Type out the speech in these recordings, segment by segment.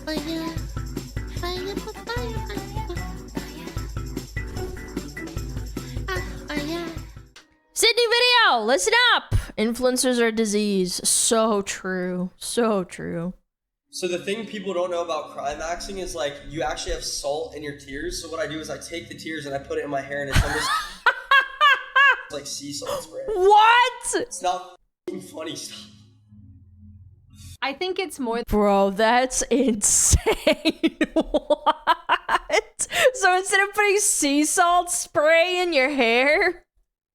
Fire, fire, fire, fire. Sydney video, listen up. Influencers are a disease. So true. So true. So the thing people don't know about climaxing is like you actually have salt in your tears. So what I do is I take the tears and I put it in my hair and it's almost like sea salt spray. What? It's not funny stuff. I think it's more Bro, that's insane. What? So instead of putting sea salt spray in your hair?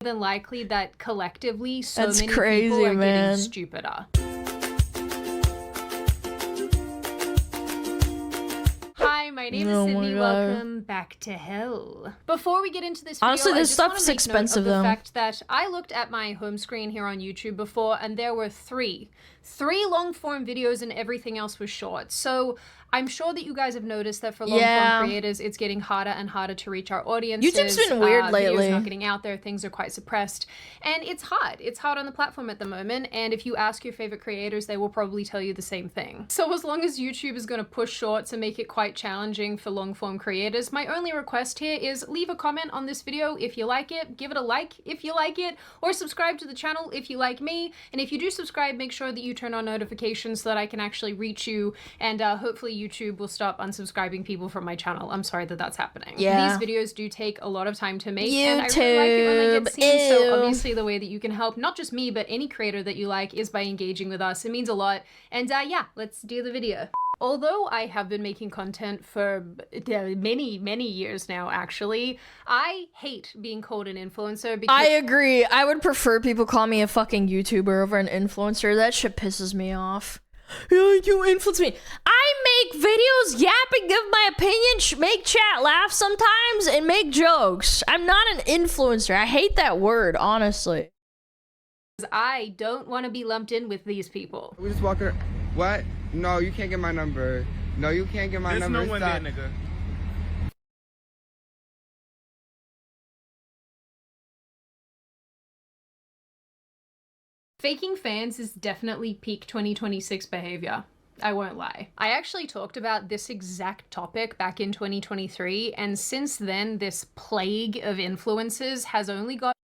than likely that collectively so That's many crazy, people are man. getting stupider. Hi, my name is Oh my Sydney. God. Welcome back to hell. Before we get into this video, Honestly, I this just wanna stuff's make expensive, note of though. the fact that I looked at my home screen here on YouTube before, and there were three long-form videos, and everything else was short. So I'm sure that you guys have noticed that for long-form creators, it's getting harder and harder to reach our audiences. YouTube's been weird lately. Videos not getting out there, things are quite suppressed, and it's hard. It's hard on the platform at the moment, and if you ask your favorite creators, they will probably tell you the same thing. So as long as YouTube is going to push shorts and make it quite challenging for long-form creators, my only request here is leave a comment on this video if you like it, give it a like if you like it, or subscribe to the channel if you like me, and if you do subscribe, make sure that you turn on notifications so that I can actually reach you, and hopefully YouTube will stop unsubscribing people from my channel. I'm sorry that that's happening. Yeah. These videos do take a lot of time to make, and I really like it when they get seen, so obviously the way that you can help not just me, but any creator that you like is by engaging with us. It means a lot, and yeah, let's do the video. Although I have been making content for many years now, actually, I hate being called an influencer because I agree. I would prefer people call me a fucking YouTuber over an influencer. That shit pisses me off. Yeah, you influence me. I make videos, yap and give my opinion, make chat laugh sometimes, and make jokes. I'm not an influencer. I hate that word, honestly. I don't want to be lumped in with these people. We just walk around. What? No, you can't get my number. No, you can't get my number. There's no one there, Stop. nigga. Faking fans is definitely peak 2026 behavior. I won't lie. I actually talked about this exact topic back in 2023, and since then, this plague of influencers has only got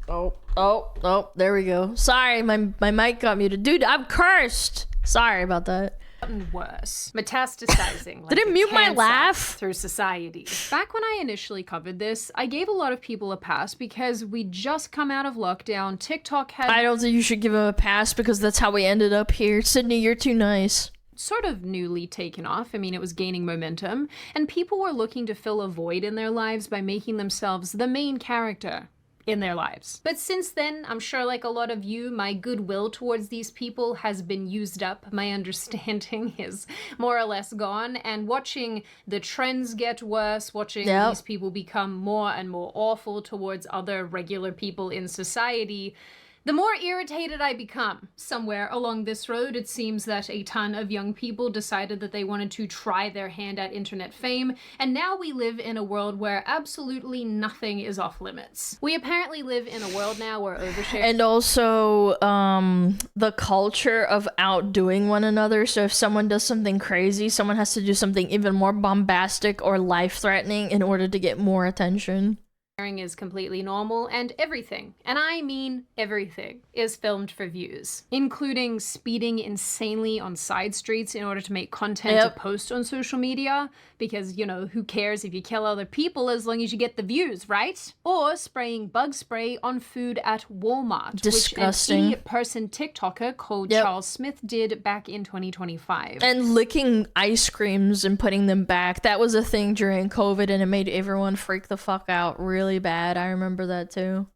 Oh, there we go. Sorry, my mic got muted. Dude, I'm cursed. Sorry about that. gotten worse, metastasizing like Did it a mute my cancer laugh? through society. Back when I initially covered this, I gave a lot of people a pass because we'd just come out of lockdown. TikTok had I don't think you should give him a pass because that's how we ended up here. Sydney, you're too nice. sort of newly taken off. I mean, it was gaining momentum, and people were looking to fill a void in their lives by making themselves the main character in their lives. But since then, I'm sure like a lot of you, my goodwill towards these people has been used up. My understanding is more or less gone, and watching the trends get worse, watching these people become more and more awful towards other regular people in society, the more irritated I become. Somewhere along this road, it seems that a ton of young people decided that they wanted to try their hand at internet fame, and now we live in a world where absolutely nothing is off limits. We apparently live in a world now where oversharing— And also, the culture of outdoing one another. So if someone does something crazy, someone has to do something even more bombastic or life-threatening in order to get more attention. is completely normal, and everything, and I mean everything, is filmed for views, including speeding insanely on side streets in order to make content to post on social media, because, you know, who cares if you kill other people as long as you get the views, right? Or spraying bug spray on food at Walmart, Disgusting. which an idiot-person TikToker called Charles Smith did back in 2025. And licking ice creams and putting them back. That was a thing during COVID, and it made everyone freak the fuck out really bad. I remember that too.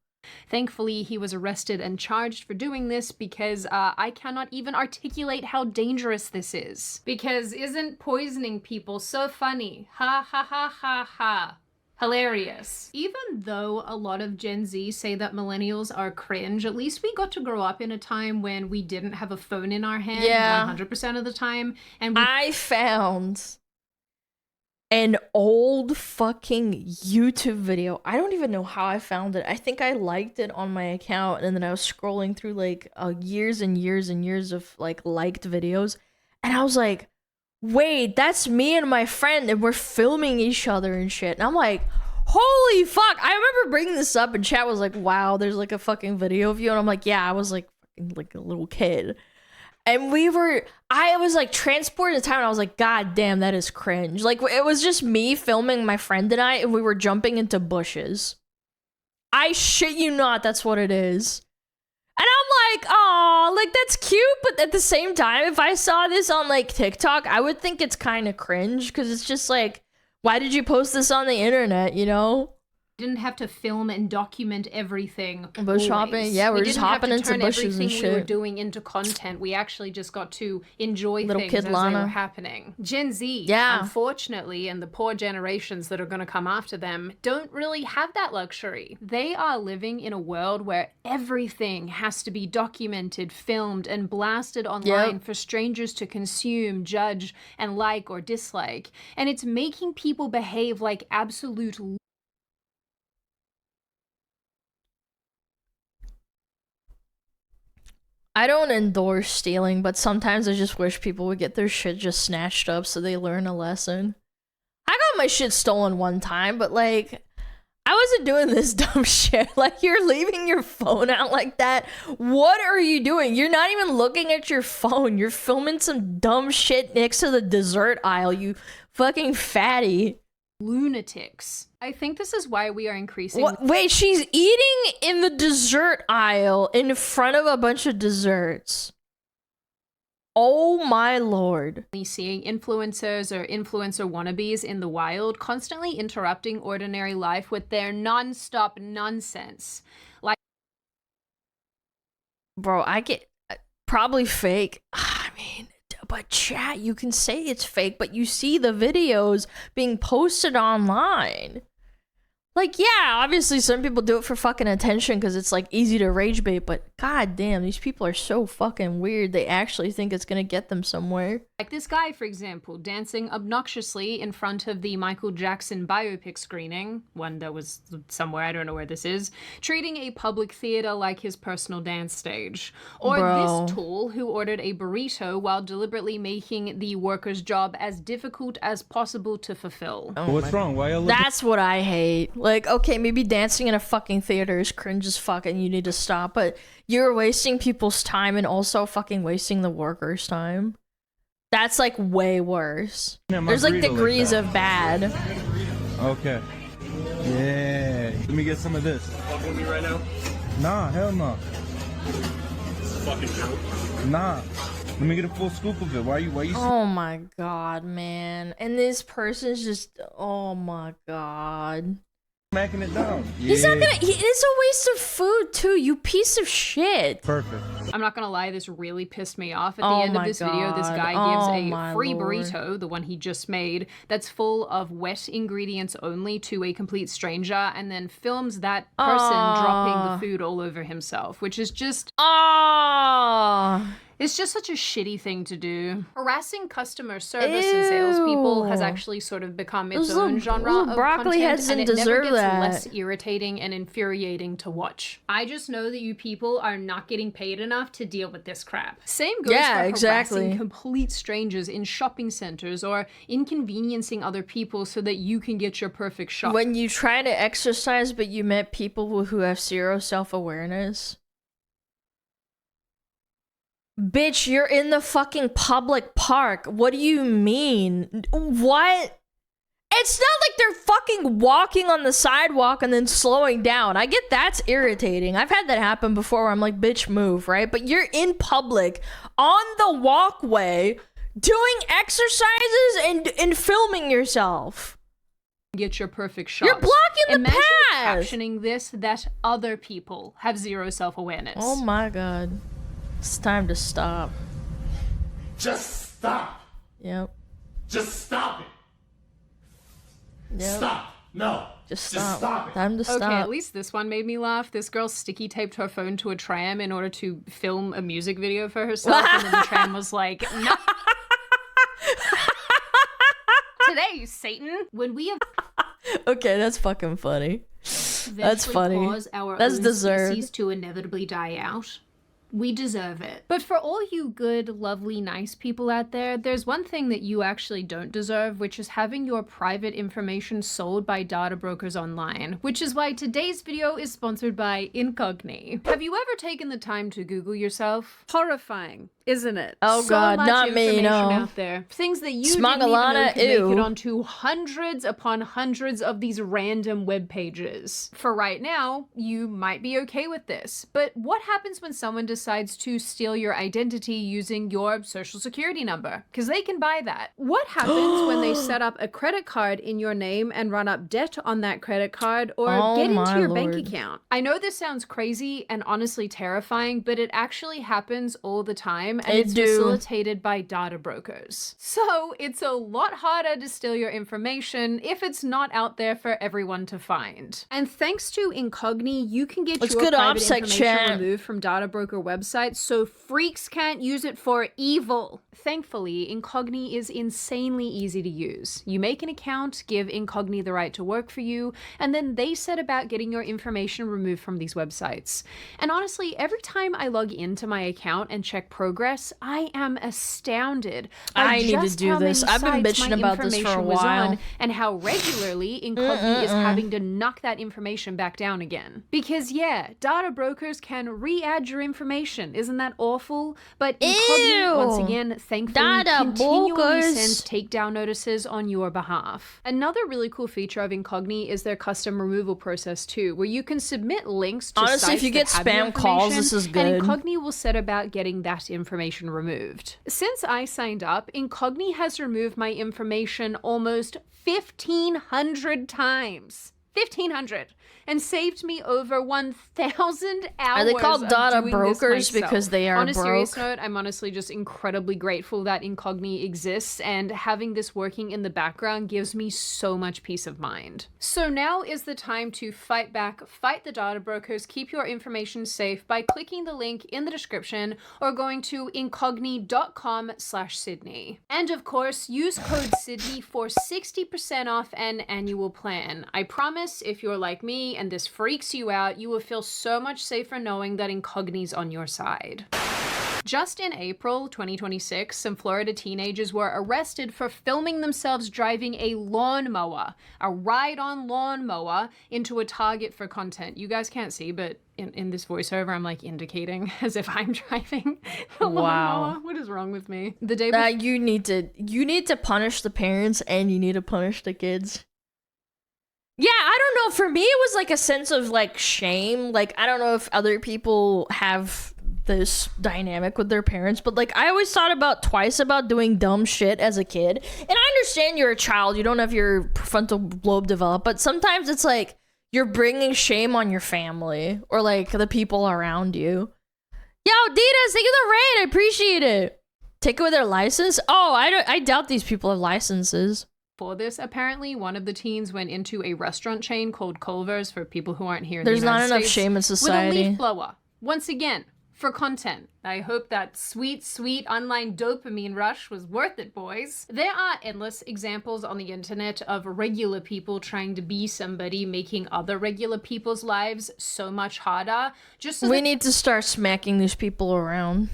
Thankfully, he was arrested and charged for doing this because I cannot even articulate how dangerous this is. Because isn't poisoning people so funny? Ha ha ha ha ha. Hilarious. Even though a lot of Gen Z say that millennials are cringe, at least we got to grow up in a time when we didn't have a phone in our hand 100% of the time. And I found an old fucking YouTube video. I don't even know how I found it. I think I liked it on my account, and then I was scrolling through like years and years and years of like liked videos, and I was like, wait, that's me and my friend, and we're filming each other and shit. And I'm like, holy fuck. I remember bringing this up, and chat was like, wow, there's like a fucking video of you. And I'm like, yeah, I was like fucking like a little kid. And I was like transported to time, and I was like, God damn, that is cringe. Like, it was just me filming my friend and I, and we were jumping into bushes. I shit you not, that's what it is. And I'm like, oh, like, that's cute, but at the same time, if I saw this on like TikTok, I would think it's kind of cringe, because it's just like, why did you post this on the internet, you know? Didn't have to film and document everything. Bush hopping, yeah, we're just hopping into bushes and shit. We were doing into content. We actually just got to enjoy Little things kid as Lana. they were happening. Gen Z, yeah, unfortunately, and the poor generations that are going to come after them don't really have that luxury. They are living in a world where everything has to be documented, filmed, and blasted online for strangers to consume, judge, and like or dislike. And it's making people behave like absolute I don't endorse stealing, but sometimes I just wish people would get their shit just snatched up so they learn a lesson. I got my shit stolen one time, but like, I wasn't doing this dumb shit. Like, you're leaving your phone out like that. What are you doing? You're not even looking at your phone. You're filming some dumb shit next to the dessert aisle, you fucking fatty. Lunatics. I think this is why we are increasing. What? Wait, she's eating in the dessert aisle in front of a bunch of desserts. Oh my lord. Seeing influencers or influencer wannabes in the wild constantly interrupting ordinary life with their non-stop nonsense. Like, bro, I get probably fake. I mean, but chat, you can say it's fake, but you see the videos being posted online. Like, yeah, obviously some people do it for fucking attention because it's like easy to rage bait, but god damn, these people are so fucking weird. They actually think it's gonna get them somewhere. Like this guy, for example, dancing obnoxiously in front of the Michael Jackson biopic screening, one that was somewhere, I don't know where this is, treating a public theater like his personal dance stage. Or this tool who ordered a burrito while deliberately making the worker's job as difficult as possible to fulfill. Oh, what's wrong? Why are you That's what I hate. Like, okay, maybe dancing in a fucking theater is cringe as fuck and you need to stop, but you're wasting people's time and also fucking wasting the workers' time. That's like way worse. Yeah, there's like degrees of bad. Okay. Yeah. Let me get some of this. Fucking me right now? Nah, hell no. It's a fucking joke. Nah. Let me get a full scoop of it. Why you Oh my god, man. And this person's just, oh my god. smacking it down? He's not gonna, it's a waste of food too, you piece of shit. Perfect. I'm not gonna lie, this really pissed me off. At the end of this video, this guy gives a free burrito, the one he just made, that's full of wet ingredients only to a complete stranger, and then films that person dropping the food all over himself, which is just... It's just such a shitty thing to do. Harassing customer service and salespeople has actually sort of become its own genre of broccoli content, heads and didn't it never deserve gets that. less irritating and infuriating to watch. I just know that you people are not getting paid enough to deal with this crap. Same goes for harassing complete strangers in shopping centers or inconveniencing other people so that you can get your perfect shot. When you try to exercise but you met people who have zero self-awareness. Bitch, you're in the fucking public park. What do you mean? What? It's not like they're fucking walking on the sidewalk and then slowing down. I get that's irritating. I've had that happen before where I'm like, bitch, move, right? But you're in public, on the walkway, doing exercises and filming yourself. Get your perfect shot. You're blocking the Imagine path! captioning this that other people have zero self-awareness. Oh my god. It's time to stop. Just stop. Yep. Just stop it. Yep. Stop. No. Just stop. stop it. Time to stop. Okay, at least this one made me laugh. This girl sticky taped her phone to a tram in order to film a music video for herself, and then the tram was like, no. today, Satan. When we Okay, that's fucking funny. That's eventually funny. cause our That's own deserved. species to inevitably die out, we deserve it. But for all you good, lovely, nice people out there, there's one thing that you actually don't deserve, which is having your private information sold by data brokers online, which is why today's video is sponsored by Incogni. Have you ever taken the time to Google yourself? Horrifying, isn't it? Oh So god, much not me, information no. out there. Things that you didn't even know SmugAlana, could make ew. it onto hundreds upon hundreds of these random web pages. For right now, you might be okay with this, but what happens when someone decides to steal your identity using your social security number? Because they can buy that. What happens when they set up a credit card in your name and run up debt on that credit card or Oh get into my your lord. bank account? I know this sounds crazy and honestly terrifying, but it actually happens all the time, and It it's do. facilitated by data brokers. So it's a lot harder to steal your information if it's not out there for everyone to find. And thanks to Incogni, you can get Let's your get private OPSEC information chat. removed from data broker websites so freaks can't use it for evil. Thankfully, Incogni is insanely easy to use. You make an account, give Incogni the right to work for you, and then they set about getting your information removed from these websites. And honestly, every time I log into my account and check progress, I am astounded by I need to just do how this. many I've been sites bitching my about this for a information was while. on, and how regularly Incogni is having to knock that information back down again. Because yeah, data brokers can re-add your information. Isn't that awful? But Incogni, Ew. once again, thankfully, Data continually brokers. sends takedown notices on your behalf. Another really cool feature of Incogni is their custom removal process too, where you can submit links to Honestly, sites if you that get have your spam calls, information, this is and good. Incogni will set about getting that information removed. Since I signed up, Incogni has removed my information almost 1,500 times. 1,500, and saved me over 1,000 hours. Are they called of data doing brokers this myself. because they are On a serious broke? note, I'm honestly just incredibly grateful that Incogni exists, and having this working in the background gives me so much peace of mind. So now is the time to fight back, fight the data brokers, keep your information safe by clicking the link in the description or going to incogni.com/Sydney. And of course, use code Sydney for 60% off an annual plan. I promise if you're like me and this freaks you out, you will feel so much safer knowing that Incogni's on your side. Just in April 2026, some Florida teenagers were arrested for filming themselves driving a lawnmower, a ride-on lawnmower, into a Target for content. You guys can't see, but in this voiceover, I'm like indicating as if I'm driving the lawnmower. What is wrong with me? The day before. You need to punish the parents and you need to punish the kids. Yeah, I don't know. For me, it was like a sense of like shame. Like, I don't know if other people have this dynamic with their parents, but like I always thought twice about doing dumb shit as a kid. And I understand you're a child, you don't have your prefrontal lobe developed, but sometimes it's like you're bringing shame on your family or like the people around you. Yo, Ditas, thank you for the raid. I appreciate it. Take away their license? Oh, I doubt these people have licenses. For this, apparently, one of the teens went into a restaurant chain called Culver's, for people who aren't here in There's the not United enough States, shame in with society. a leaf blower. Once again, for content. I hope that sweet, sweet online dopamine rush was worth it, boys. There are endless examples on the internet of regular people trying to be somebody, making other regular people's lives so much harder. Just so We need to start smacking these people around.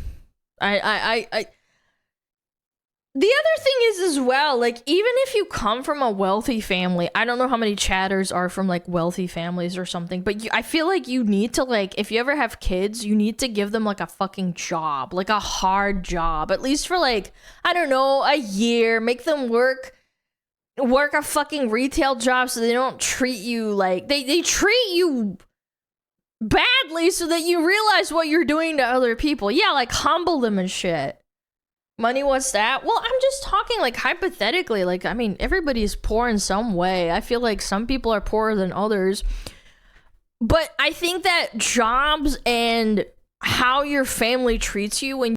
The other thing is as well, like, even if you come from a wealthy family, I don't know how many chatters are from like wealthy families or something, but I feel like you need to, like, if you ever have kids, you need to give them like a fucking job, like a hard job, at least for like, I don't know, a year, make them work a fucking retail job so they don't treat you like, they treat you badly so that you realize what you're doing to other people. Yeah, like humble them and shit. Money, what's that? Well, I'm just talking like hypothetically. Like, I mean, everybody's poor in some way. I feel like some people are poorer than others. But I think that jobs and how your family treats you when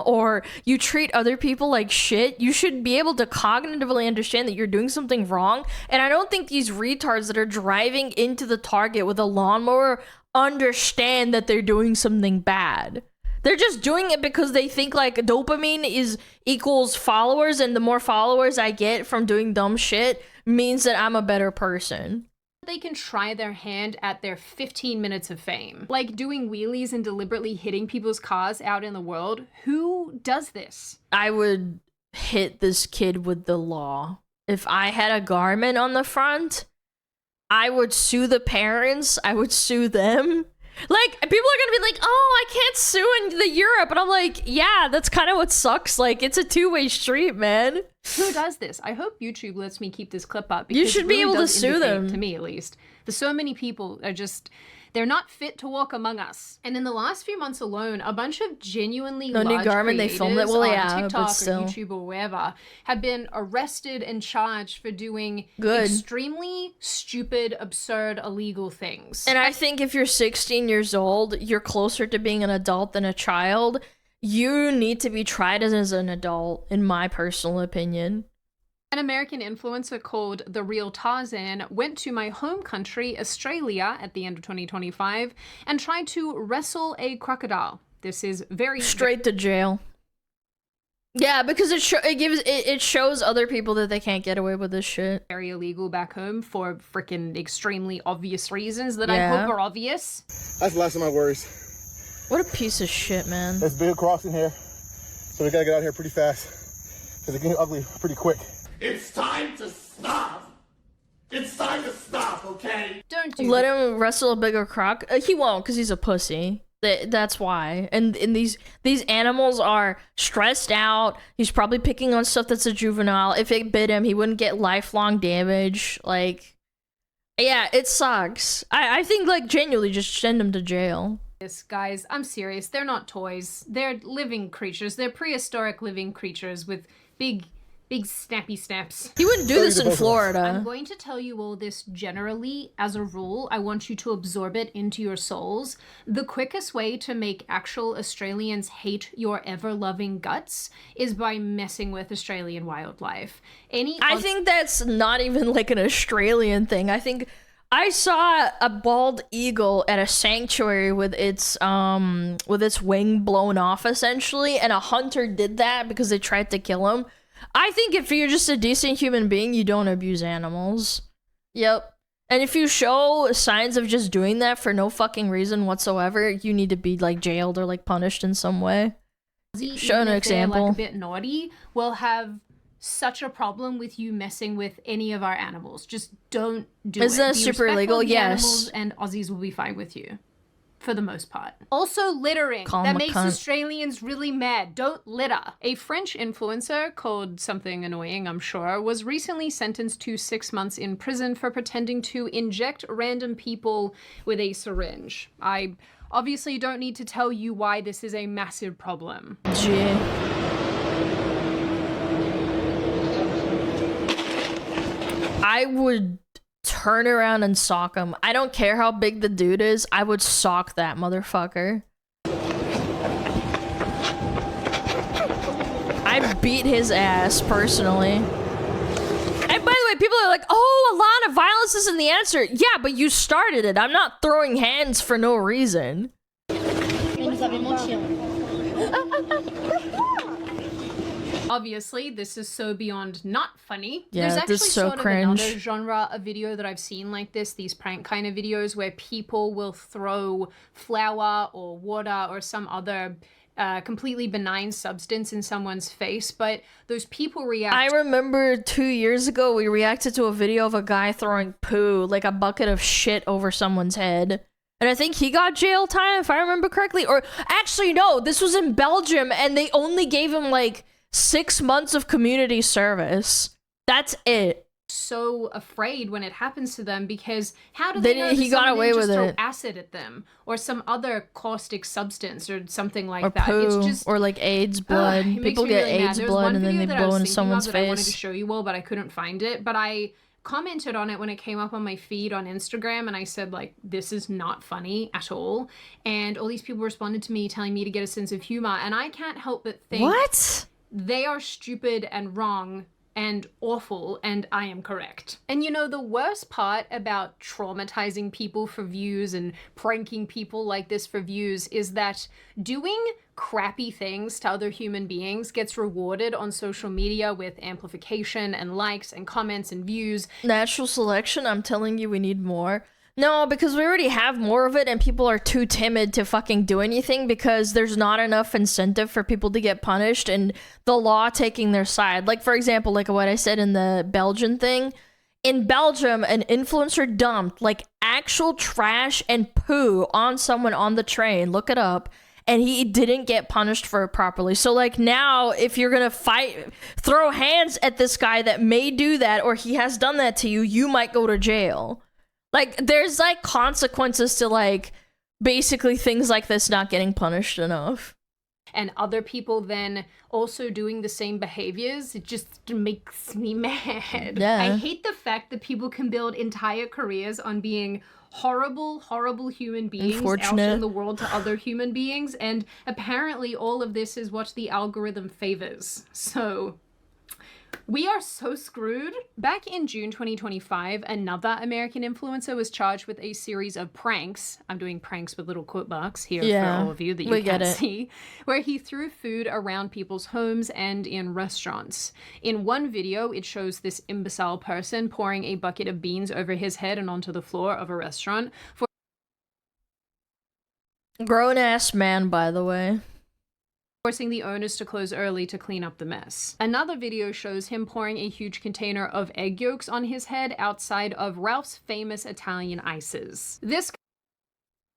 or you treat other people like shit, you should be able to cognitively understand that you're doing something wrong. And I don't think these retards that are driving into the Target with a lawnmower understand that they're doing something bad. They're just doing it because they think like dopamine is equals followers, and the more followers I get from doing dumb shit means that I'm a better person. They can try their hand at their 15 minutes of fame. Like doing wheelies and deliberately hitting people's cars out in the world. Who does this? I would hit this kid with the law. If I had a garment on the front, I would sue the parents. I would sue them. Like, people are gonna be like, oh, I can't sue in the Europe. And I'm like, yeah, that's kind of what sucks. Like, it's a two-way street, man. Who does this? I hope YouTube lets me keep this clip up. You should it be really able to does sue indicate, them. to me at least. There's so many people are just, they're not fit to walk among us. And in the last few months alone, a bunch of genuinely No new large garment, they creators filmed it. Well, on yeah, but TikTok or still. YouTube or wherever have been arrested and charged for doing Good. extremely stupid, absurd, illegal things. And I think if you're 16 years old, you're closer to being an adult than a child. You need to be tried as an adult, in my personal opinion. An American influencer called The Real Tarzan went to my home country, Australia, at the end of 2025 and tried to wrestle a crocodile. This is very Straight to jail. Yeah, because it shows other people that they can't get away with this shit. very illegal back home for freaking extremely obvious reasons that I Yeah. hope are obvious. That's the last of my worries. What a piece of shit, man. There's big crocs in here, so we gotta get out here pretty fast, because it can get ugly pretty quick. It's time to stop! It's time to stop, okay? Don't do Let him wrestle a bigger croc. He won't, because he's a pussy. That's why. And these animals are stressed out. He's probably picking on stuff that's a juvenile. If it bit him, he wouldn't get lifelong damage. Like, yeah, it sucks. I think, like, genuinely just send him to jail. this, guys. I'm serious. They're not toys. They're living creatures. They're prehistoric living creatures with big snappy snaps. He wouldn't do this in I'm Florida. going to tell you all this generally as a rule. I want you to absorb it into your souls. The quickest way to make actual Australians hate your ever-loving guts is by messing with Australian wildlife. I think that's not even like an Australian thing. I think I saw a bald eagle at a sanctuary with its wing blown off essentially, and a hunter did that because they tried to kill him. I think if you're just a decent human being, you don't abuse animals. Yep. And if you show signs of just doing that for no fucking reason whatsoever, you need to be like jailed or like punished in some way. Show an example. Like a bit naughty, will have such a problem with you messing with any of our animals. Just don't do it. Isn't that Be super respectful illegal? of the Yes. animals, and Aussies will be fine with you. For the most part. Also littering. Call that him a makes cunt. Australians really mad. Don't litter. A French influencer called something annoying, I'm sure, was recently sentenced to 6 months in prison for pretending to inject random people with a syringe. I obviously don't need to tell you why this is a massive problem. Gee. I would turn around and sock him. I don't care how big the dude is. I would sock that motherfucker. I beat his ass personally. And by the way, people are like, oh, Alana, violence isn't the answer. Yeah, but you started it. I'm not throwing hands for no reason. Obviously, this is so beyond not funny. Yeah, There's this actually is so sort cringe. of another genre of video that I've seen like this, these prank kind of videos where people will throw flour or water or some other completely benign substance in someone's face, but those people react. I remember 2 years ago, we reacted to a video of a guy throwing poo, like a bucket of shit, over someone's head. And I think he got jail time, if I remember correctly. Or actually, no, this was in Belgium, and they only gave him like 6 months of community service. That's it. So afraid when it happens to them because how do They they know didn't- that he got someone away didn't with just throw it. acid at them or some other caustic substance or something like Or that? poo, It's just or like AIDS blood. It makes People me get really mad. AIDS There was blood one and then video they that I was blow into thinking someone's of that I wanted to face. show you all, but I couldn't find it. But I commented on it when it came up on my feed on Instagram, and I said, like, this is not funny at all. And all these people responded to me telling me to get a sense of humor, and I can't help but think What? they are stupid and wrong and awful, and I am correct. And you know, the worst part about traumatizing people for views and pranking people like this for views is that doing crappy things to other human beings gets rewarded on social media with amplification and likes and comments and views. Natural selection, I'm telling you, we need more. No, because we already have more of it and people are too timid to fucking do anything because there's not enough incentive for people to get punished and the law taking their side. Like, for example, like what I said in the Belgian thing. In Belgium, an influencer dumped like actual trash and poo on someone on the train. Look it up. And he didn't get punished for it properly. So like now, if you're gonna throw hands at this guy that may do that or he has done that to you, you might go to jail. Like, there's, like, consequences to, like, basically things like this not getting punished enough. And other people then also doing the same behaviors, it just makes me mad. Yeah. I hate the fact that people can build entire careers on being horrible, horrible human beings out in the world to other human beings, and apparently all of this is what the algorithm favors. So... we are so screwed. Back in June 2025, another American influencer was charged with a series of pranks. I'm doing pranks with little quote marks here for all of you that you can't see. Where he threw food around people's homes and in restaurants. In one video, it shows this imbecile person pouring a bucket of beans over his head and onto the floor of a restaurant. Grown-ass man, by the way. Forcing the owners to close early to clean up the mess. Another video shows him pouring a huge container of egg yolks on his head outside of Ralph's famous Italian ices. This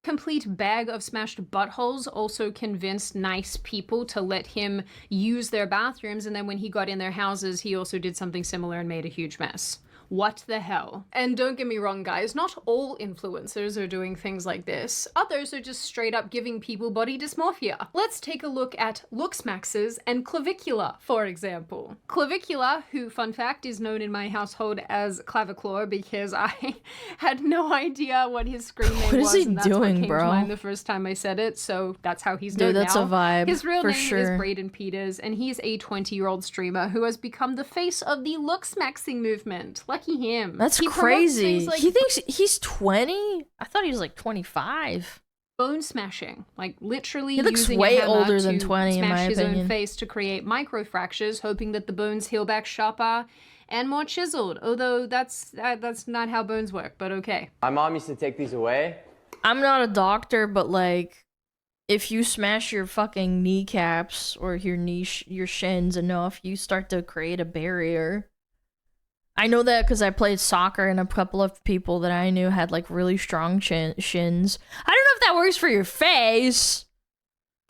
complete bag of smashed buttholes also convinced nice people to let him use their bathrooms, and then when he got in their houses, he also did something similar and made a huge mess. What the hell? And don't get me wrong, guys, not all influencers are doing things like this. Others are just straight up giving people body dysmorphia. Let's take a look at Looksmaxx's and Clavicula, for example. Clavicula, who, fun fact, is known in my household as Claviculaur because I had no idea what his screen name was, and that's what came to mind the first time I said it, so that's how he's known now. Dude, that's a vibe, His real name sure. is Braden Peters, and he's a 20-year-old streamer who has become the face of the Looksmaxxing movement. Lucky him. That's crazy. Like, he thinks he's 20? I thought he was like 25. Bone smashing, like literally he looks using way a hammer older than to 20 in my smash his opinion. own face to create microfractures, hoping that the bones heal back sharper and more chiseled. Although that's not how bones work, but okay. My mom used to take these away. I'm not a doctor, but like, if you smash your fucking kneecaps or your shins enough, you start to create a barrier. I know that because I played soccer and a couple of people that I knew had like really strong shins. I don't know if that works for your face.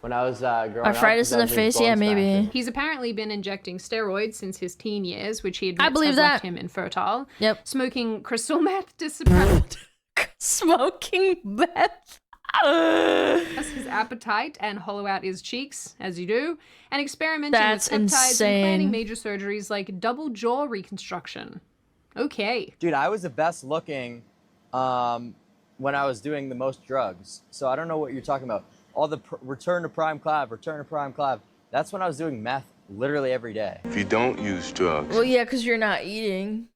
When I was growing arthritis up, in the face, yeah, maybe. He's apparently been injecting steroids since his teen years, which he admits I believe has that. left him infertile. Yep. Smoking crystal meth to suppress Smoking meth. his appetite and hollow out his cheeks, as you do, and experimenting That's with peptides insane. and planning major surgeries like double jaw reconstruction. Okay. Dude, I was the best looking when I was doing the most drugs. So I don't know what you're talking about. All the return to prime clav. That's when I was doing meth literally every day. If you don't use drugs, Well, yeah, because you're not eating.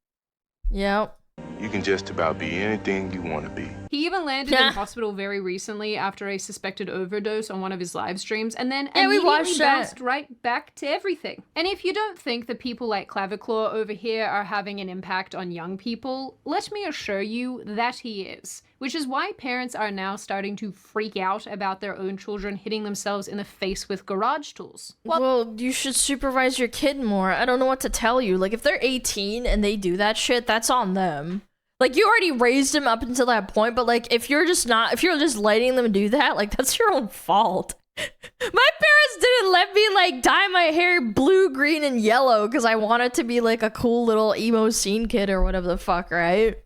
Yep. you can just about be anything you want to be. He even landed in hospital very recently after a suspected overdose on one of his live streams, and then immediately bounced right back to everything. And if you don't think that people like Claviculaur over here are having an impact on young people, let me assure you that he is. Which is why parents are now starting to freak out about their own children hitting themselves in the face with garage tools. Well, you should supervise your kid more. I don't know what to tell you. Like, if they're 18 and they do that shit, that's on them. Like, you already raised them up until that point, but like, if you're just letting them do that, like, that's your own fault. My parents didn't let me like dye my hair blue, green, and yellow because I wanted to be like a cool little emo scene kid or whatever the fuck, right?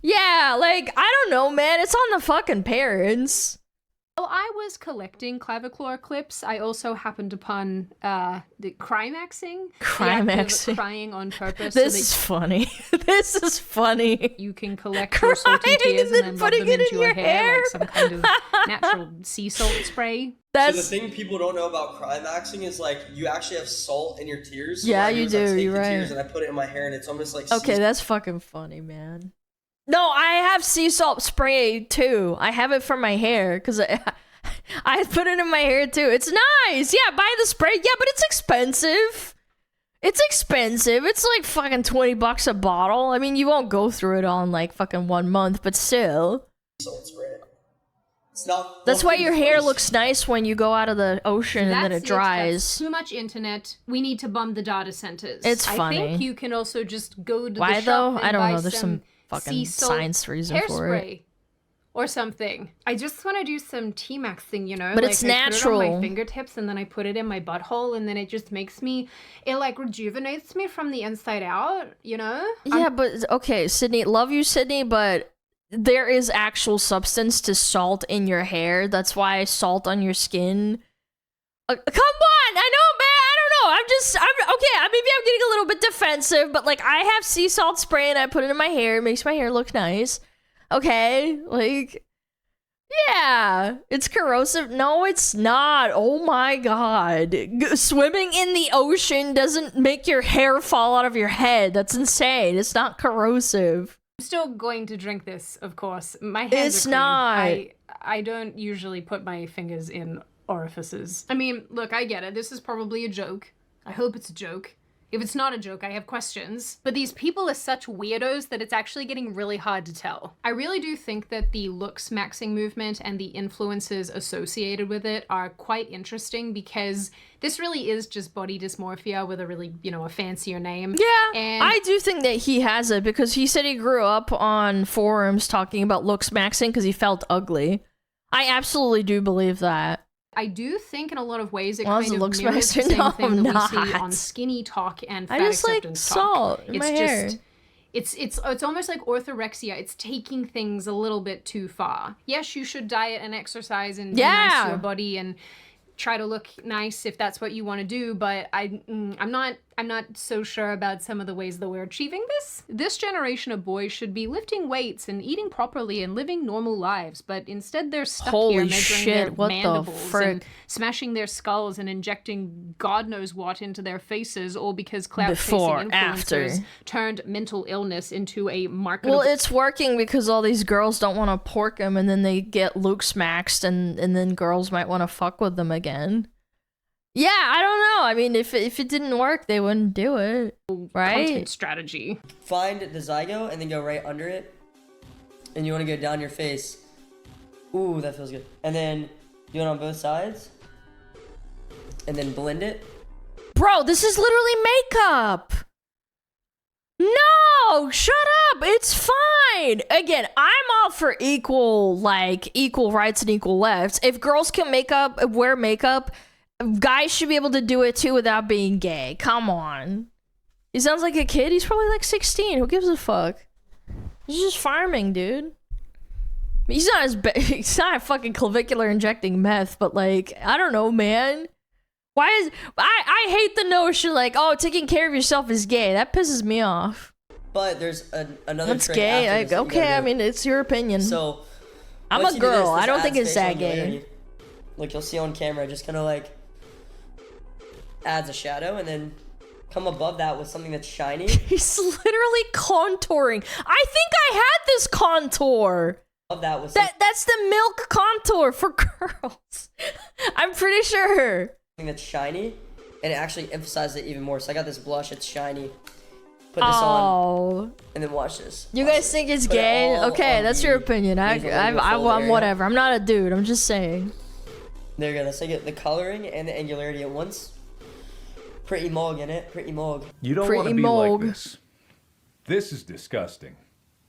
Yeah, like, I don't know, man. It's on the fucking parents. While I was collecting Claviculaur clips, I also happened upon the Crimaxing. Crimaxing. Crying on purpose. This is funny. This is funny. You can collect your salty tears and then rub them putting it into in your your hair hair. like some kind of natural sea salt spray. That's so the thing people don't know about climaxing is like you actually have salt in your tears. So yeah, what I you is I do. take You're the right. tears and I put it in my hair, and it's almost like Okay, that's fucking funny, man. No, I have sea salt spray too. I have it for my hair because I put it in my hair too. It's nice. Yeah, buy the spray. Yeah, but it's expensive. It's expensive. It's like fucking $20 a bottle. I mean, you won't go through it all in like fucking 1 month, but still. salt spray. It's not. That's why your hair first. looks nice when you go out of the ocean and then it That's dries. That's too much internet. We need to bomb the data centers. It's I funny. think you can also just go to Why the shop though? and I don't buy know. There's some fucking sea salt science reason for it. hairspray or something. I just want to do some T-maxing, you know? But like, it's I put it on natural. my fingertips and then I put it in my butthole and then it just makes me, it like rejuvenates me from the inside out, you know? Yeah, but okay, Sydney, love you, Sydney, but there is actual substance to salt in your hair. That's why salt on your skin. Come on, I know, man. I don't know. I'm okay. Maybe I'm getting a little bit defensive, but like I have sea salt spray and I put it in my hair. It makes my hair look nice. Okay, like. Yeah, it's corrosive. No, it's not. Oh my god. Swimming in the ocean doesn't make your hair fall out of your head. That's insane. It's not corrosive. I'm still going to drink this, of course. My hands It's are clean. not. I don't usually put my fingers in orifices. I mean, look, I get it. This is probably a joke. I hope it's a joke. If it's not a joke, I have questions. But these people are such weirdos that it's actually getting really hard to tell. I really do think that the Looksmaxxing movement and the influences associated with it are quite interesting because this really is just body dysmorphia with a really, you know, a fancier name. Yeah, and I do think that he has it because he said he grew up on forums talking about Looksmaxxing because he felt ugly. I absolutely do believe that. I do think in a lot of ways it Well, kind it's a of Looksmaxxing. mirrors the same No, thing that we see not. on skinny talk and fat I just like acceptance salt talk. in my hair. It's almost like orthorexia. It's taking things a little bit too far. Yes, you should diet and exercise and be nice to your body and try to look nice if that's what you want to do, but I'm not so sure about some of the ways that we're achieving this. This generation of boys should be lifting weights and eating properly and living normal lives, but instead they're stuck Holy here measuring shit, their what the mandibles frick? and smashing their skulls and injecting God knows what into their faces, all because clout-chasing Before, influencers after. turned mental illness into a marketable... Well, it's working because all these girls don't want to pork him and then they get Looksmaxxed and then girls might want to fuck with them again. Yeah, I don't know. I mean, if it didn't work, they wouldn't do it, right? content strategy. Find the zygo and then go right under it. And you want to go down your face. Ooh, that feels good. And then do it on both sides. And then blend it. Bro, this is literally makeup. No, shut up. It's fine. Again, I'm all for equal rights and equal lefts. If girls can wear makeup, guys should be able to do it too without being gay. Come on. He sounds like a kid. He's probably like 16. Who gives a fuck? He's just farming, dude. He's not he's not fucking clavicular injecting meth, but like, I don't know, man. Why is I hate the notion like, oh, taking care of yourself is gay. That pisses me off. But there's another That's trick gay. after Like, this that you okay, gotta I do. mean, it's your opinion. So I'm once a you do girl. this I don't think adds it's that facial gay. angularity. Like you'll see on camera, just kind of like adds a shadow, and then come above that with something that's shiny. He's literally contouring. I think I had this contour. Above that with That's the milk contour for girls. I'm pretty sure. something that's shiny, and it actually emphasizes it even more. So I got this blush, it's shiny. Put this Oh. on, and then watch this. You Watch guys this. think it's Put it gay? all Okay, on that's the your opinion. nasal I'm whatever. I'm not a dude. I'm just saying. There you go. That's like the coloring and the angularity at once. Pretty mog in it. Pretty mog. You don't want to Pretty be mold. like this. This is disgusting.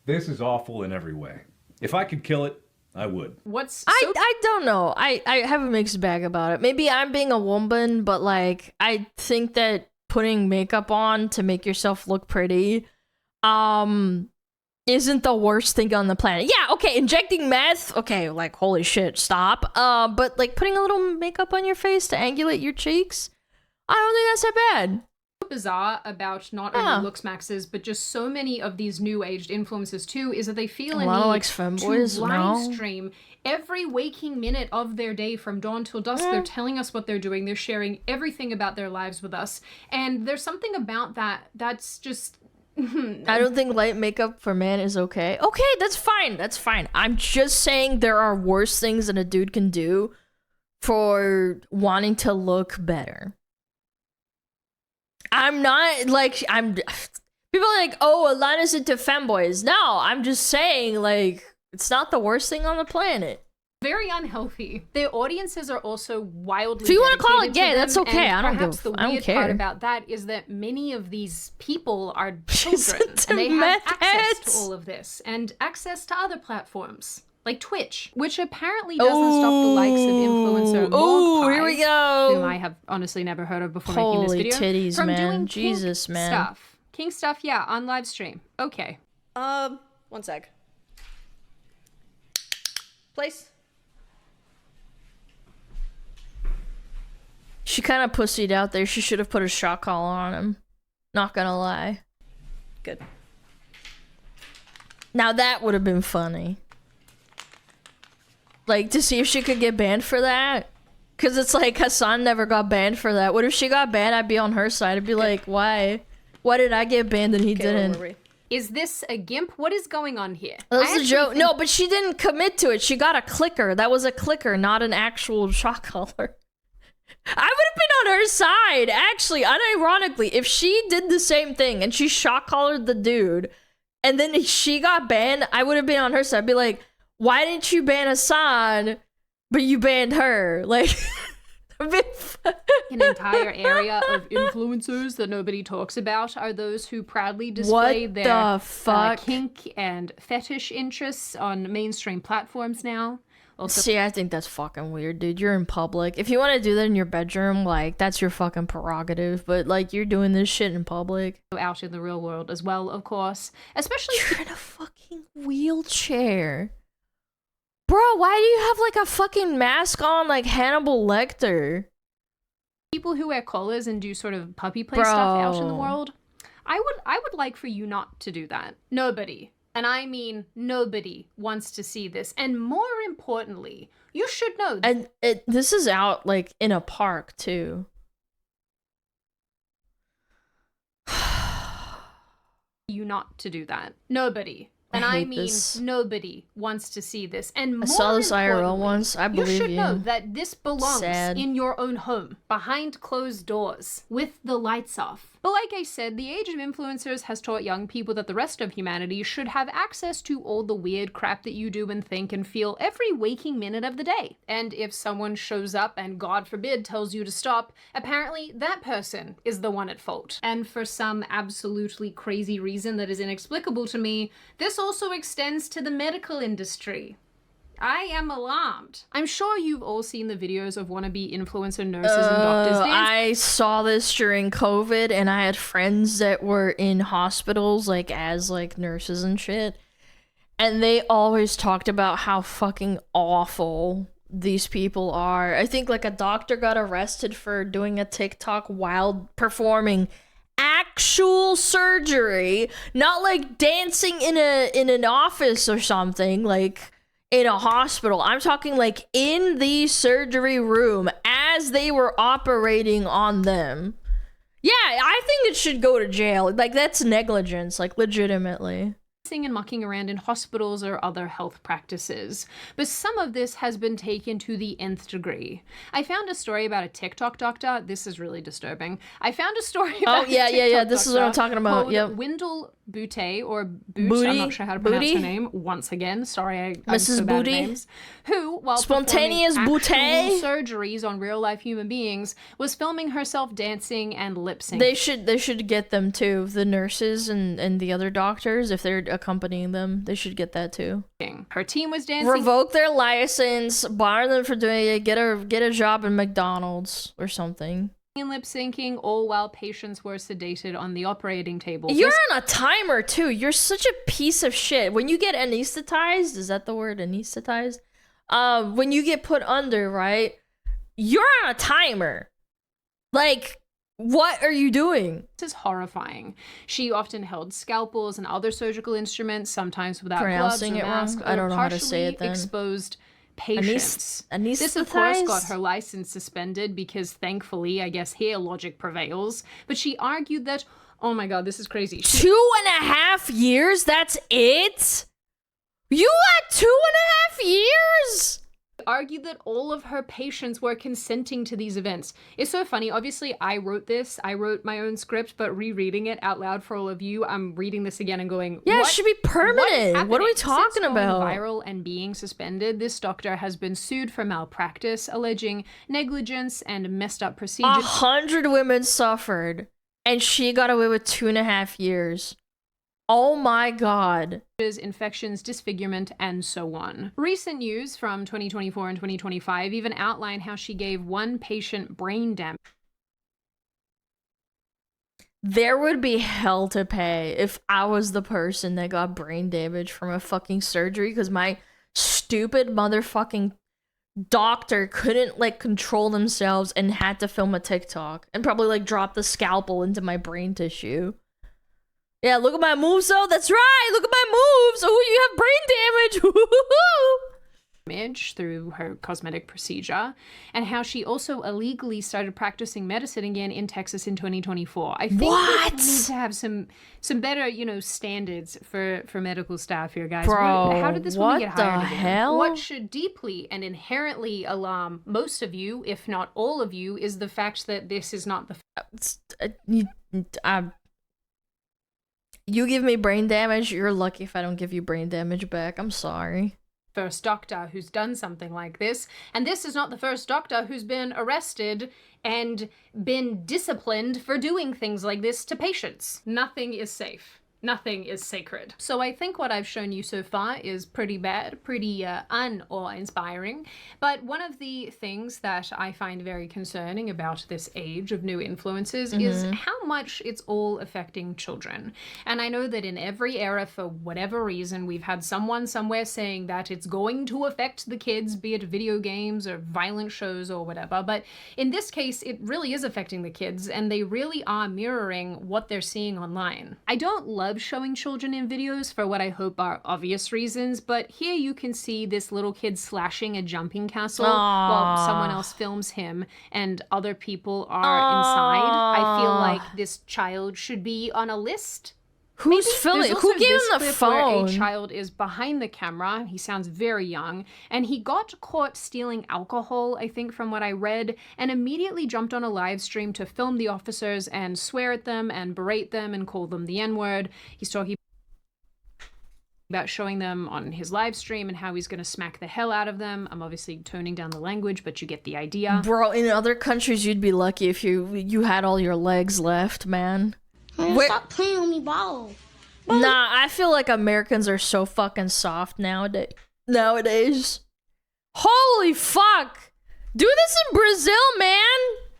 This is awful in every way. If I could kill it, I would. I don't know. I have a mixed bag about it. Maybe I'm being a woman, but like I think that putting makeup on to make yourself look pretty isn't the worst thing on the planet. Yeah, okay, injecting meth, okay, like holy shit, stop. But like putting a little makeup on your face to angulate your cheeks, I don't think that's that bad. bizarre about not only Looksmaxxers, but just so many of these new aged influencers too, is that they feel a Alana need likes femboys, to live no? stream every waking minute of their day from dawn till dusk. They're telling us what they're doing. They're sharing everything about their lives with us. And there's something about that that's just... I don't think light makeup for man is okay. Okay, that's fine. That's fine. I'm just saying there are worse things that a dude can do for wanting to look better. I'm not like people are like, oh, Alana's into femboys. No, I'm just saying like it's not the worst thing on the planet. Very unhealthy. Their audiences are also wildly. If you want to call it dedicated gay, to that's them, okay. and I don't perhaps give. the I don't weird part care. about that is that many of these people are She's children, into and they have meth access heads. to all of this and access to other platforms like Twitch, which apparently doesn't stop the likes of influencer Oh, here we go. whom I have honestly never heard of before Holy making this video, titties, from man. doing Jesus, kink man. stuff. Kink stuff, yeah, on live stream. Okay. One sec. Place. She kind of pussied out there. She should have put a shot collar on him. Not gonna lie. Good. Now that would have been funny. Like, to see if she could get banned for that. Because it's like, Hassan never got banned for that. What if she got banned? I'd be on her side. I'd be like, why? Why did I get banned and he didn't? Is this a GIMP? What is going on here? That was a joke. No, but she didn't commit to it. She got a clicker. That was a clicker, not an actual shot collar. I would have been on her side, actually, unironically, if she did the same thing and she shot collared the dude and then she got banned, I would have been on her side. I'd be like, why didn't you ban Hassan, but you banned her? Like, an entire area of influencers that nobody talks about are those who proudly display What their the fuck? kink and fetish interests on mainstream platforms now. Also, see, I think that's fucking weird, dude. You're in public. If you want to do that in your bedroom, like, that's your fucking prerogative. But, like, you're doing this shit in public. out in the real world as well, of course. Especially You're in a fucking wheelchair. Bro, why do you have, like, a fucking mask on like Hannibal Lecter? people who wear collars and do sort of puppy play stuff out in the Bro. world. I would like for you not to do that. Nobody. And I mean nobody wants to see this. And more importantly, you should know. And this is out, like, in a park, too. You not to do that. Nobody. And I hate mean this. nobody wants to see this. And I more saw this IRL importantly, once. I believe you should know you. that this belongs Sad. in your own home, behind closed doors, with the lights off. But like I said, the age of influencers has taught young people that the rest of humanity should have access to all the weird crap that you do and think and feel every waking minute of the day. And if someone shows up and, God forbid, tells you to stop, apparently that person is the one at fault. And for some absolutely crazy reason that is inexplicable to me, this also extends to the medical industry. I am alarmed. I'm sure you've all seen the videos of wannabe influencer nurses and doctors dance. I saw this during COVID, and I had friends that were in hospitals, like, as, like, nurses and shit. And they always talked about how fucking awful these people are. I think, like, a doctor got arrested for doing a TikTok while performing actual surgery, not, like, dancing in an office or something, like, in a hospital. I'm talking like in the surgery room as they were operating on them. Yeah, I think it should go to jail. Like, that's negligence, like, legitimately. And mucking around in hospitals or other health practices. But some of this has been taken to the nth degree. I found a story about a TikTok doctor. This is really disturbing. I found a story about yeah, a TikTok yeah. This is what I'm doctor talking about. called Yep. Wendell Booty, or Boot, Booty? I'm not sure how to pronounce Booty? her name. Once again, sorry, I'm Mrs. so bad at Booty? names. Who, while Spontaneous performing Booty? actual surgeries on real-life human beings, was filming herself dancing and lip-syncing. They should get them too. The nurses and the other doctors, if they're accompanying them, they should get that too. Her team was dancing. Revoke their license, bar them for doing it, get a job in McDonald's or something. And lip syncing, all while patients were sedated on the operating table. You're on a timer too. You're such a piece of shit. When you get anesthetized, is that the word, anesthetized? When you get put under, right? You're on a timer. Like, What are you doing? This is horrifying. She often held scalpels and other surgical instruments, sometimes without Pronouncing gloves or it wrong? masks, I don't or know how to say it partially then. exposed patients. This, of course, Anesthetized? got her license suspended because, thankfully, I guess here logic prevails. But she argued that, oh my god, this is crazy. 2.5 years? That's it? You got 2.5 years? Argued that all of her patients were consenting to these events. It's so funny. Obviously, I wrote this. I wrote my own script, but rereading it out loud for all of you, I'm reading this again and going, Yeah, what? it should be permanent. What are we Since talking going about? viral and being suspended, this doctor has been sued for malpractice, alleging negligence and messed up procedures. 100 women suffered, and she got away with 2.5 years. Oh my god. Infections, disfigurement, and so on. Recent news from 2024 and 2025 even outline how she gave one patient brain damage. There would be hell to pay if I was the person that got brain damage from a fucking surgery because my stupid motherfucking doctor couldn't like control themselves and had to film a TikTok and probably like drop the scalpel into my brain tissue. Yeah, look at my moves, though. That's right. Look at my moves. Oh, you have brain damage. Through her cosmetic procedure, and how she also illegally started practicing medicine again in Texas in 2024. I think we need to have some better, you know, standards for medical staff here, guys. Bro, how did this woman what get hired the again? hell? What should deeply and inherently alarm most of you, if not all of you, is the fact that this is not the You give me brain damage, you're lucky if I don't give you brain damage back. I'm sorry. first doctor who's done something like this, and this is not the first doctor who's been arrested and been disciplined for doing things like this to patients. Nothing is safe. Nothing is sacred. So I think what I've shown you so far is pretty bad, pretty unawe-inspiring. But one of the things that I find very concerning about this age of new influences is how much it's all affecting children. And I know that in every era, for whatever reason, we've had someone somewhere saying that it's going to affect the kids, be it video games or violent shows or whatever. But in this case, it really is affecting the kids, and they really are mirroring what they're seeing online. I don't love showing children in videos for what I hope are obvious reasons, but here you can see this little kid slashing a jumping castle while someone else films him and other people are inside. I feel like this child should be on a list. Who's filming? Who gave him the phone? Where a child is behind the camera. He sounds very young, and he got caught stealing alcohol, I think, from what I read, and immediately jumped on a live stream to film the officers and swear at them and berate them and call them the N-word. He's talking about showing them on his live stream and how he's going to smack the hell out of them. I'm obviously toning down the language, but you get the idea. Bro, in other countries, you'd be lucky if you had all your legs left, man. Stop playing on me, ball. Nah, I feel like Americans are so fucking soft nowadays. Holy fuck! Do this in Brazil, man!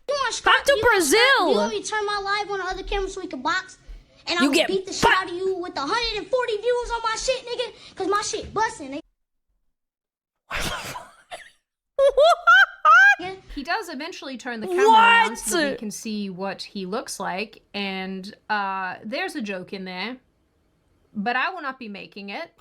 Come to Brazil! You want me to turn my live on the other camera so we can box? And I'm You gonna get beat the shit out of you with 140 views on my shit, nigga. Cause my shit busting, nigga. He does eventually turn the camera around so that we can see what he looks like, and there's a joke in there, but I will not be making it.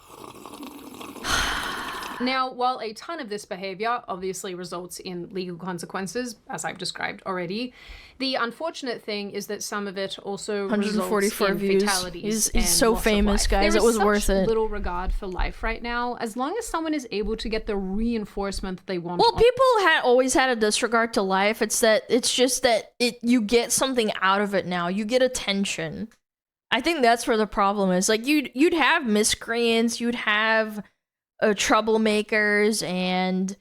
Now, while a ton of this behavior obviously results in legal consequences, as I've described already, the unfortunate thing is that some of it also results 144 in views. fatalities. He's so loss of famous, life. guys. There It was is such worth it. little regard for life right now, as long as someone is able to get the reinforcement that they want. Well, people always had a disregard to life. It's just that you get something out of it now. You get attention. I think that's where the problem is. Like you'd have miscreants, you'd have troublemakers, and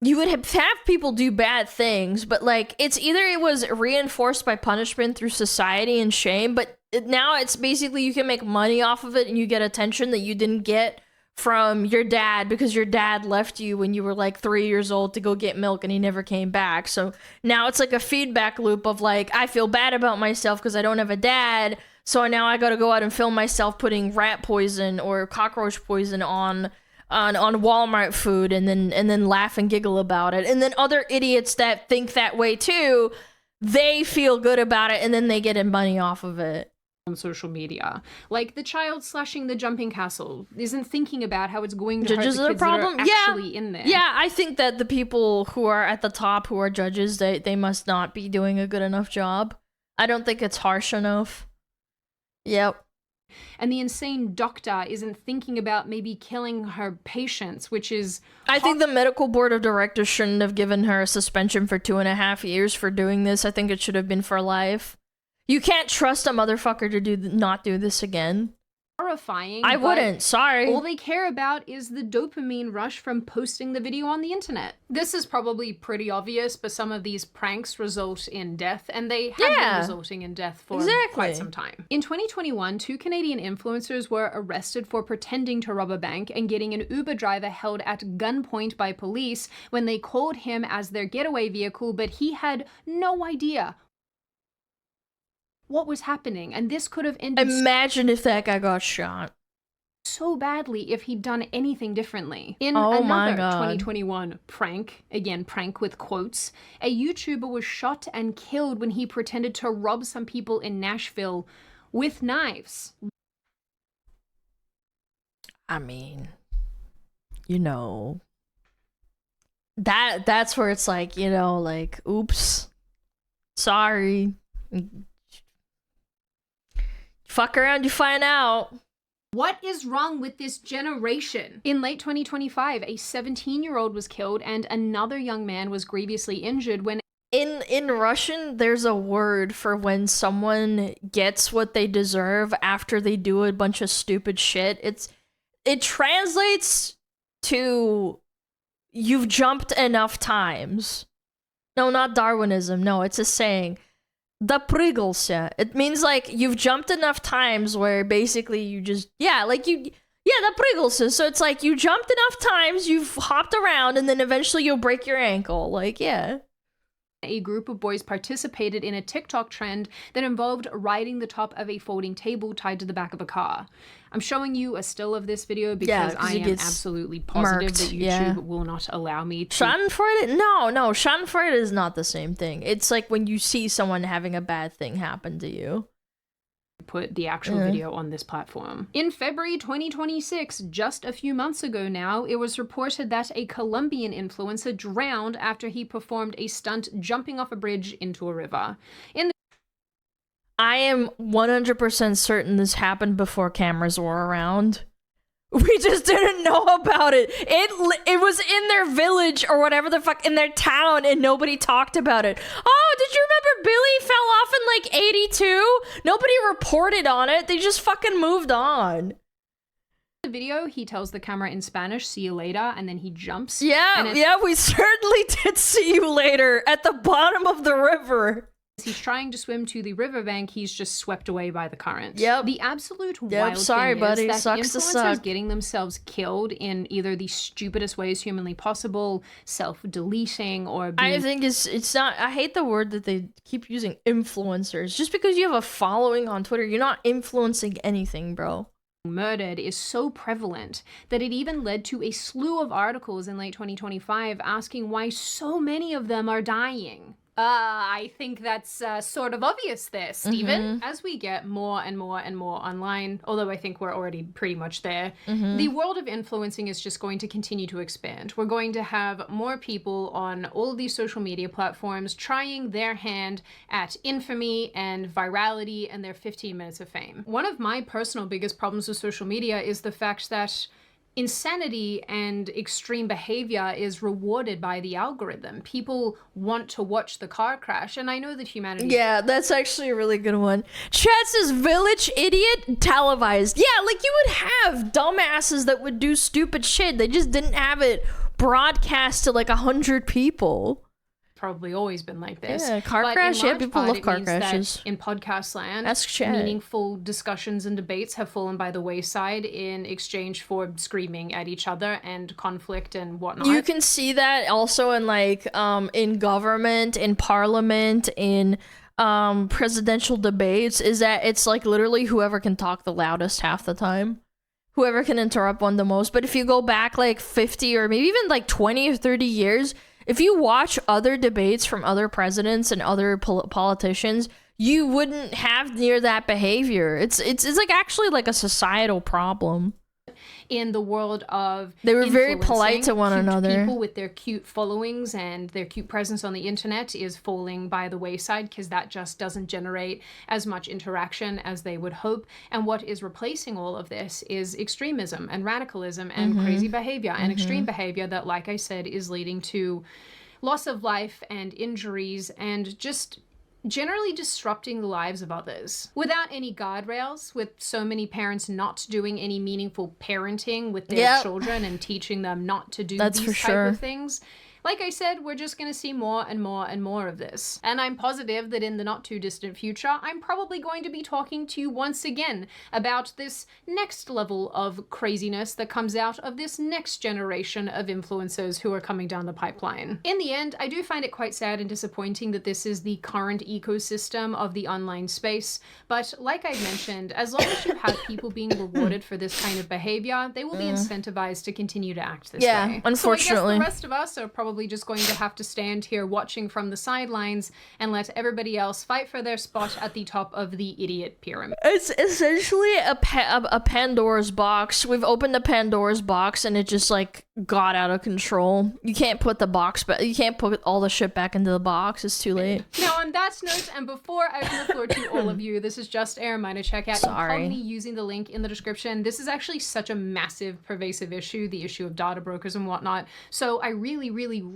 you would have people do bad things, but like it's either it was reinforced by punishment through society and shame, but now it's basically you can make money off of it and you get attention that you didn't get from your dad because your dad left you when you were like 3 years old to go get milk and he never came back. So now it's like a feedback loop of like, I feel bad about myself because I don't have a dad, so now I gotta go out and film myself putting rat poison or cockroach poison on Walmart food and then laugh and giggle about it. And then other idiots that think that way too they feel good about it and then they get money off of it. On social media, like the child slashing the jumping castle isn't thinking about how it's going to Judges hurt the are kids the problem. that are actually in there. Yeah, I think that the people who are at the top, who are judges, they must not be doing a good enough job. I don't think it's harsh enough. Yep. And the insane doctor isn't thinking about maybe killing her patients, which is... I think the medical board of directors shouldn't have given her a suspension for 2.5 years for doing this. I think it should have been for life. You can't trust a motherfucker to not do this again. Horrifying. I wouldn't, sorry. All they care about is the dopamine rush from posting the video on the internet. This is probably pretty obvious, but some of these pranks result in death, and they have been resulting in death for quite some time. In 2021, 2 Canadian influencers were arrested for pretending to rob a bank and getting an Uber driver held at gunpoint by police when they called him as their getaway vehicle, but he had no idea what was happening, and this could have ended. Imagine if that guy got shot so badly if he'd done anything differently. In my another God. 2021 prank, again prank with quotes, a YouTuber was shot and killed when he pretended to rob some people in Nashville with knives. I mean, you know, that's where it's like, you know, like, oops, sorry. Fuck around, you find out. What is wrong with this generation? In late 2025, a 17-year-old was killed and another young man was grievously injured when... In Russian, there's a word for when someone gets what they deserve after they do a bunch of stupid shit. It translates to you've jumped enough times. No, not Darwinism. No, it's a saying. Допрыгался. It means like you've jumped enough times where basically you just допрыгался. So it's like you jumped enough times, you've hopped around, and then eventually you'll break your ankle. Like, yeah. A group of boys participated in a TikTok trend that involved riding the top of a folding table tied to the back of a car. I'm showing you a still of this video because I am absolutely positive that YouTube will not allow me to... Schadenfreude? No, Schadenfreude is not the same thing. It's like when you see someone having a bad thing happen to you. Put the actual video on this platform. In February 2026, just a few months ago now, it was reported that a Colombian influencer drowned after he performed a stunt jumping off a bridge into a river. I am 100% certain this happened before cameras were around. We just didn't know about it. It was in their village or whatever the fuck, in their town, and nobody talked about it. Oh, did you remember Billy fell off in like 82? Nobody reported on it. They just fucking moved on. The video, he tells the camera in Spanish, "See you later," and then he jumps. Yeah, we certainly did see you later at the bottom of the river. He's trying to swim to the riverbank, he's just swept away by the current. Yep. The absolute wild thing is that influencers getting themselves killed in either the stupidest ways humanly possible, self-deleting, or being... I think it's not... I hate the word that they keep using, influencers. Just because you have a following on Twitter, you're not influencing anything, bro. Murdered is so prevalent that it even led to a slew of articles in late 2025 asking why so many of them are dying. I think that's sort of obvious there, Stephen. As we get more and more and more online, although I think we're already pretty much there, the world of influencing is just going to continue to expand. We're going to have more people on all of these social media platforms trying their hand at infamy and virality and their 15 minutes of fame. One of my personal biggest problems with social media is the fact that insanity and extreme behavior is rewarded by the algorithm. People want to watch the car crash, and I know that humanity... Yeah, that's actually a really good one. Chat says, village idiot televised. Yeah, like you would have dumbasses that would do stupid shit. They just didn't have it broadcast to like 100 people. Probably always been like this. Yeah, car crash. Yeah, people love car crashes. In podcast land, ask chat. Meaningful discussions and debates have fallen by the wayside in exchange for screaming at each other and conflict and whatnot. You can see that also in like in government, in parliament, in presidential debates. Is that it's like literally whoever can talk the loudest half the time. Whoever can interrupt one the most. But if you go back like 50 or maybe even like 20 or 30 years, If you watch other debates from other presidents and other politicians, you wouldn't have near that behavior. It's like actually like a societal problem. In the world of they were very polite to one another. People with their cute followings and their cute presence on the internet is falling by the wayside because that just doesn't generate as much interaction as they would hope. And what is replacing all of this is extremism and radicalism and crazy behavior and extreme behavior that, like I said, is leading to loss of life and injuries and just generally disrupting the lives of others without any guardrails, with so many parents not doing any meaningful parenting with their children and teaching them not to do these type of things. Like I said, we're just going to see more and more and more of this. And I'm positive that in the not too distant future, I'm probably going to be talking to you once again about this next level of craziness that comes out of this next generation of influencers who are coming down the pipeline. In the end, I do find it quite sad and disappointing that this is the current ecosystem of the online space. But like I mentioned, as long as you have people being rewarded for this kind of behavior, they will be incentivized to continue to act this way. Yeah, unfortunately. So I guess the rest of us are probably just going to have to stand here watching from the sidelines and let everybody else fight for their spot at the top of the idiot pyramid. It's essentially a Pandora's box. We've opened the Pandora's box and it just like got out of control. You can't put the box back. You can't put all the shit back into the box. It's too late. Now on that note, and before I open the floor to all of you, this is just a reminder, check out Incogni using the link in the description. This is actually such a massive, pervasive issue, the issue of data brokers and whatnot. So I really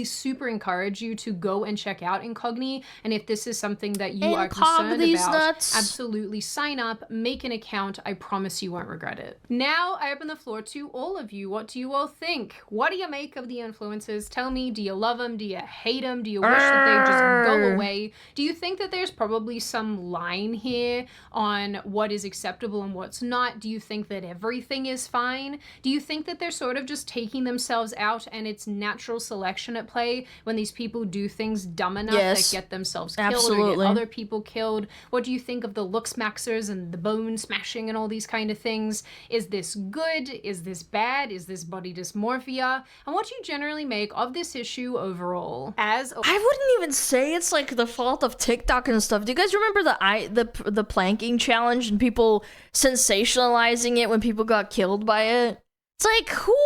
super encourage you to go and check out Incogni, and if this is something that you are concerned about, absolutely sign up, make an account. I promise you won't regret it. Now I open the floor to all of you. What do you all think? What do you make of the influencers? Tell me, do you love them? Do you hate them? Do you wish that they just go away? Do you think that there's probably some line here on what is acceptable and what's not? Do you think that everything is fine? Do you think that they're sort of just taking themselves out and it's natural selection at play when these people do things dumb enough that get themselves killed or get other people killed? What do you think of the Looksmaxxers and the bone smashing and all these kind of things? Is this good? Is this bad? Is this body dysmorphia? And what do you generally make of this issue overall? I wouldn't even say it's like the fault of TikTok and stuff. Do you guys remember the planking challenge and people sensationalizing it when people got killed by it? It's like, who?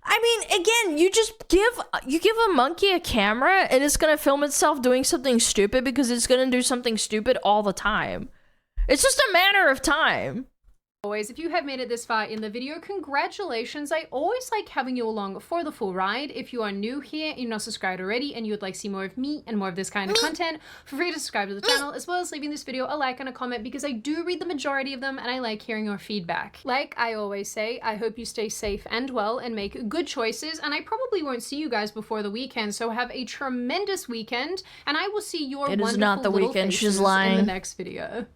I mean, again, you just give a monkey a camera and it's gonna film itself doing something stupid because it's gonna do something stupid all the time. It's just a matter of time. Always, if you have made it this far in the video, congratulations. I always like having you along for the full ride. If you are new here and you're not subscribed already and you would like to see more of me and more of this kind of content, feel free to subscribe to the channel as well as leaving this video a like and a comment because I do read the majority of them and I like hearing your feedback. Like I always say, I hope you stay safe and well and make good choices, and I probably won't see you guys before the weekend, so have a tremendous weekend and I will see your wonderful is not the little weekend. faces She's lying. in the next video.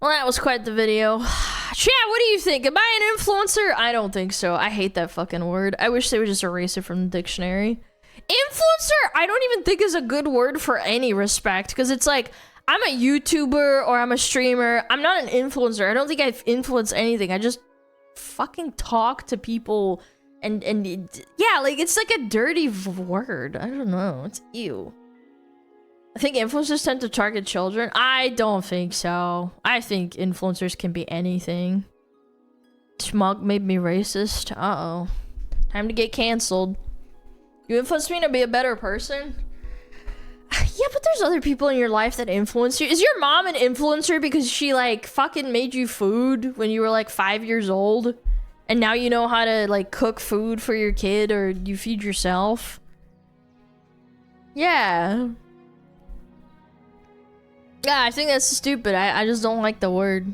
Well, that was quite the video. Chat, what do you think? Am I an influencer? I don't think so. I hate that fucking word. I wish they would just erase it from the dictionary. Influencer, I don't even think is a good word for any respect, because it's like, I'm a YouTuber or I'm a streamer. I'm not an influencer. I don't think I've influenced anything. I just fucking talk to people and yeah, like, it's like a dirty word. I don't know. It's ew. I think influencers tend to target children. I don't think so. I think influencers can be anything. Smug made me racist. Uh-oh. Time to get canceled. You influenced me to be a better person? Yeah, but there's other people in your life that influence you. Is your mom an influencer because she, like, fucking made you food when you were, like, 5 years old? And now you know how to, like, cook food for your kid, or you feed yourself? Yeah. Yeah, I think that's stupid. I just don't like the word.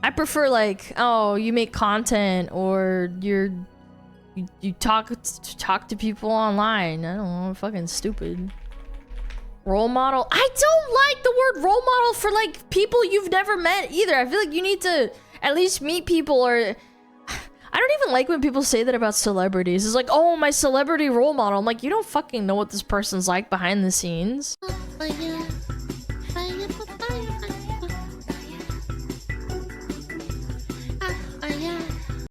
I prefer, like, oh, you make content, or you talk to people online. I don't know, fucking stupid. Role model? I don't like the word role model for, like, people you've never met either. I feel like you need to at least meet people, or I don't even like when people say that about celebrities. It's like, oh, my celebrity role model. I'm like, you don't fucking know what this person's like behind the scenes.